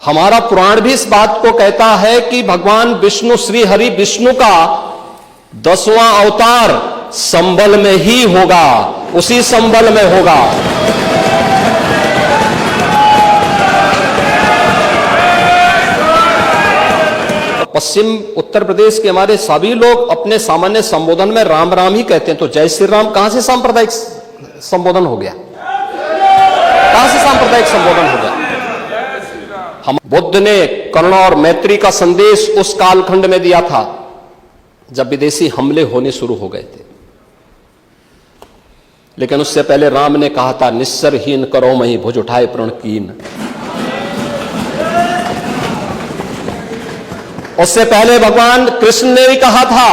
हमारा पुराण भी इस बात को कहता है कि भगवान विष्णु, श्री हरि विष्णु का 10वां अवतार संबल में ही होगा, उसी संबल में होगा। पश्चिम उत्तर प्रदेश के हमारे सभी लोग अपने सामान्य संबोधन में राम राम ही कहते हैं, तो जय श्री राम कहां से सांप्रदायिक संबोधन हो गया? कहां से सांप्रदायिक संबोधन हो गया? हम बुद्ध ने करुणा और मैत्री का संदेश उस कालखंड में दिया था जब विदेशी हमले होने शुरू हो गए थे, लेकिन उससे पहले राम ने कहा था, निस्सरहीन करो मही भुज उठाए प्रण कीन। उससे पहले भगवान कृष्ण ने भी कहा था,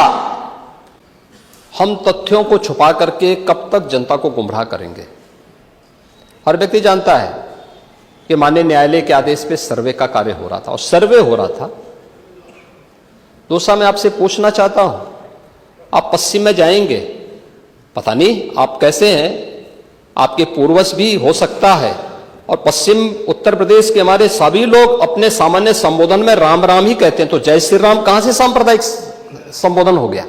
हम तथ्यों को छुपा करके कब तक जनता को गुमराह करेंगे। हर व्यक्ति जानता है कि माननीय न्यायालय के आदेश पे सर्वे का कार्य हो रहा था, और सर्वे हो रहा था। दोस्तों, मैं आपसे पूछना चाहता हूं, आप पश्चिम में जाएंगे, पता नहीं आप कैसे हैं, आपके पूर्वज भी हो सकता है, और पश्चिम उत्तर प्रदेश के हमारे सभी लोग अपने सामान्य संबोधन में राम राम ही कहते हैं, तो जय श्री राम कहां से सांप्रदायिक संबोधन हो गया?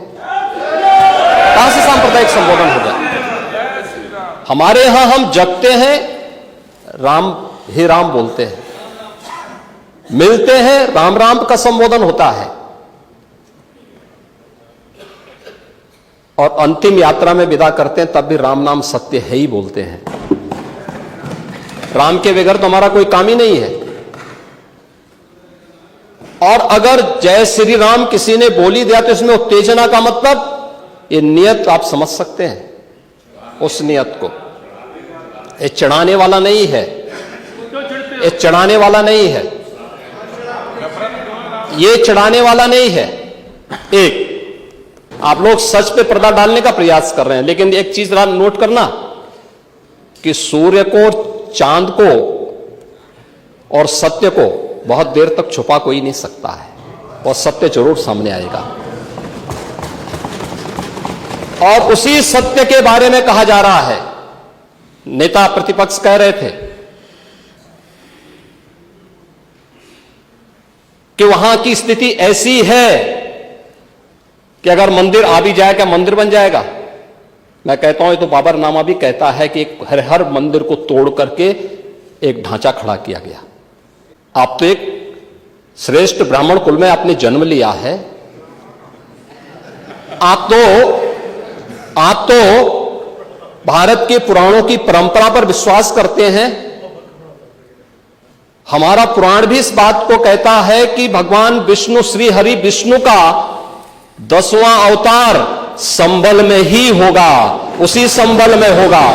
कहां से सांप्रदायिक संबोधन हो गया? हमारे यहां हम जगते हैं, राम ही राम बोलते हैं, मिलते हैं, राम राम का संबोधन होता है, और अंतिम यात्रा में विदा करते हैं तब भी राम नाम सत्य है ही बोलते हैं। राम के बगैर तो हमारा कोई काम ही नहीं है। और अगर जय श्री राम किसी ने बोली दिया तो इसमें उत्तेजना का मतलब, ये नियत आप समझ सकते हैं, उस नियत को। ये चढ़ाने वाला नहीं है, ये चढ़ाने वाला नहीं है, ये चढ़ाने वाला नहीं है। एक, आप लोग सच पे पर्दा डालने का प्रयास कर रहे हैं, लेकिन एक चीज नोट करना कि सूर्य को, चांद को और सत्य को बहुत देर तक छुपा कोई नहीं सकता है, और सत्य जरूर सामने आएगा। और उसी सत्य के बारे में कहा जा रहा है। नेता प्रतिपक्ष कह रहे थे कि वहां की स्थिति ऐसी है कि अगर मंदिर आ भी जाएगा, मंदिर बन जाएगा। मैं कहता हूं, ये तो बाबरनामा भी कहता है कि हर मंदिर को तोड़ करके एक ढांचा खड़ा किया गया। आप तो एक श्रेष्ठ ब्राह्मण कुल में आपने जन्म लिया है, आप तो भारत के पुराणों की परंपरा पर विश्वास करते हैं। हमारा पुराण भी इस बात को कहता है कि भगवान विष्णु, श्री हरि विष्णु का 10वां अवतार संबल में ही होगा, उसी संबल में होगा।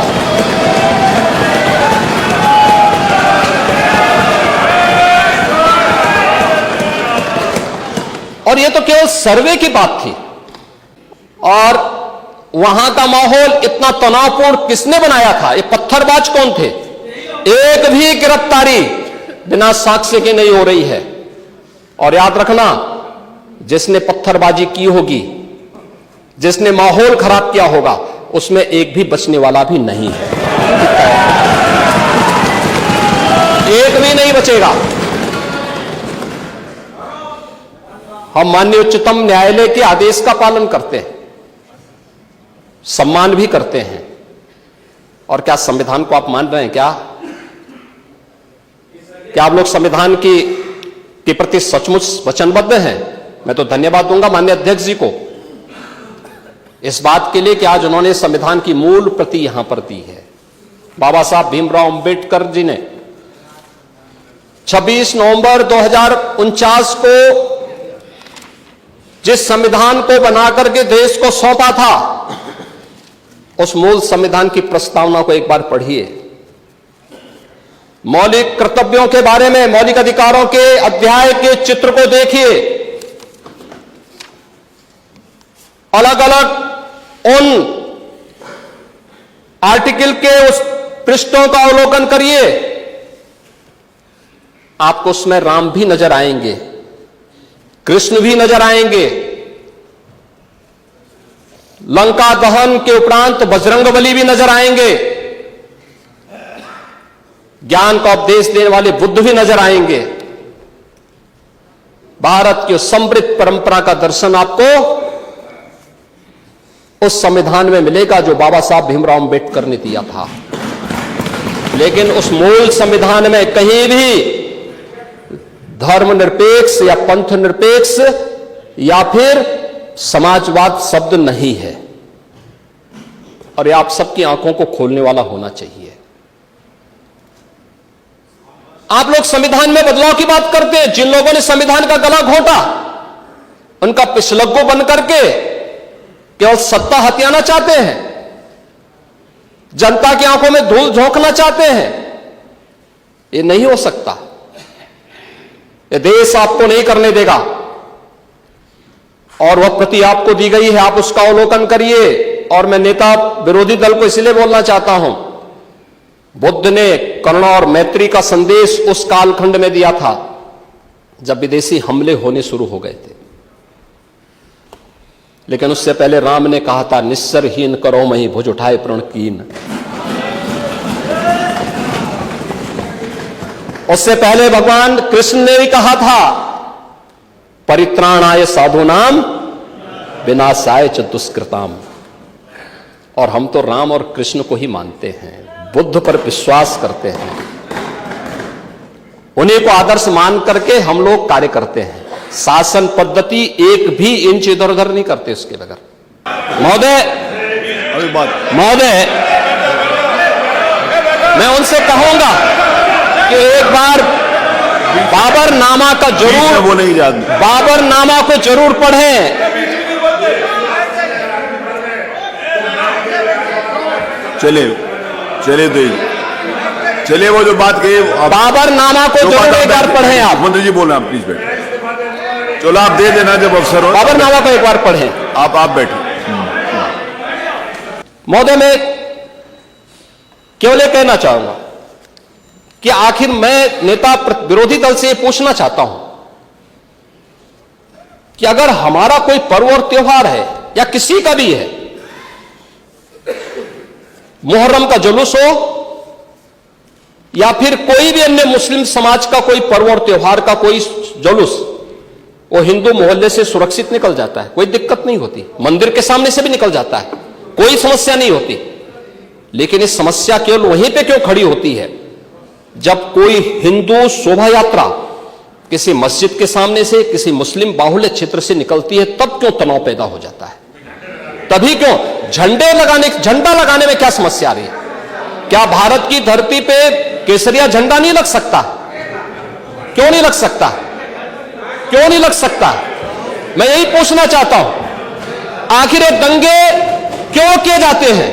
और यह तो केवल सर्वे की बात थी, और वहां का माहौल इतना तनावपूर्ण किसने बनाया था? ये पत्थरबाज कौन थे? एक भी गिरफ्तारी बिना साक्ष्य के नहीं हो रही है। और याद रखना, जिसने पत्थरबाजी की होगी, जिसने माहौल खराब किया होगा, उसमें एक भी बचने वाला भी नहीं है, एक भी नहीं बचेगा। हम माननीय उच्चतम न्यायालय के आदेश का पालन करते हैं, सम्मान भी करते हैं। और क्या संविधान को आप मान रहे हैं? क्या आप लोग संविधान के प्रति सचमुच वचनबद्ध हैं? मैं तो धन्यवाद दूंगा माननीय अध्यक्ष जी को इस बात के लिए कि आज उन्होंने संविधान की मूल प्रति यहां पर दी है। बाबा साहब भीमराव अंबेडकर जी ने 26 नवंबर 2049 को जिस संविधान को बनाकर के देश को सौंपा था, उस मूल संविधान की प्रस्तावना को एक बार पढ़िए। मौलिक कर्तव्यों के बारे में, मौलिक अधिकारों के अध्याय के चित्र को देखिए। अलग अलग उन आर्टिकल के उस पृष्ठों का अवलोकन करिए, आपको उसमें राम भी नजर आएंगे, कृष्ण भी नजर आएंगे। लंका दहन के उपरांत बजरंगबली भी नजर आएंगे, ज्ञान का उपदेश देने वाले बुद्ध भी नजर आएंगे। भारत की उस समृद्ध परंपरा का दर्शन आपको उस संविधान में मिलेगा जो बाबा साहब भीमराव अंबेडकर ने दिया था। लेकिन उस मूल संविधान में कहीं भी धर्मनिरपेक्ष या पंथ निरपेक्ष या फिर समाजवाद शब्द नहीं है, और यह आप सबकी आंखों को खोलने वाला होना चाहिए। आप लोग संविधान में बदलाव की बात करते हैं। जिन लोगों ने संविधान का गला घोंटा, उनका पिछलग्गू बन करके केवल सत्ता हथियाना चाहते हैं, जनता की आंखों में धूल झोंकना चाहते हैं। ये नहीं हो सकता। ये देश आपको नहीं करने देगा, और वह प्रति आपको दी गई है, आप उसका अवलोकन करिए। और मैं नेता विरोधी दल को इसलिए बोलना चाहता हूं, बुद्ध ने करुणा और मैत्री का संदेश उस कालखंड में दिया था जब विदेशी हमले होने शुरू हो गए थे। लेकिन उससे पहले राम ने कहा था, निस्सरहीन करो मही भुज उठाए प्रण कीन। उससे पहले भगवान कृष्ण ने भी कहा था, परित्राणाय साधूनाम विनाशाय च दुष्कृताम। और हम तो राम और कृष्ण को ही मानते हैं, बुद्ध पर विश्वास करते हैं, उन्हीं को आदर्श मान करके हम लोग कार्य करते हैं। शासन पद्धति एक भी इंच इधर उधर नहीं करते उसके बगैर। महोदय मैं उनसे कहूंगा कि एक बार बाबरनामा का जरूर, बाबरनामा को जरूर पढ़ें। चलिए वो जो बात कही, बाबरनामा को जरूर एक बार पढ़ें। आप मंत्री जी बोल रहे हैं, आप प्लीज बैठे। चलो आप दे देना जब अवसर हो। बाबरनामा को एक बार पढ़ें। आप बैठे। महोदय मैं केवल ये कहना चाहूंगा कि आखिर मैं नेता विरोधी दल से ये पूछना चाहता हूं कि अगर हमारा कोई पर्व और त्योहार है या किसी का भी है, मुहर्रम का जुलूस हो या फिर कोई भी अन्य मुस्लिम समाज का कोई पर्व और त्योहार का कोई जुलूस, वो हिंदू मोहल्ले से सुरक्षित निकल जाता है, कोई दिक्कत नहीं होती, मंदिर के सामने से भी निकल जाता है, कोई समस्या नहीं होती। लेकिन इस समस्या केवल वहीं पे क्यों खड़ी होती है जब कोई हिंदू शोभा यात्रा किसी मस्जिद के सामने से, किसी मुस्लिम बाहुल्य क्षेत्र से निकलती है, तब क्यों तनाव पैदा हो जाता है? तभी क्यों झंडा लगाने में क्या समस्या आ रही है? क्या भारत की धरती पे केसरिया झंडा नहीं लग सकता? क्यों नहीं लग सकता? क्यों नहीं लग सकता? मैं यही पूछना चाहता हूं, आखिर ये दंगे क्यों किए जाते हैं?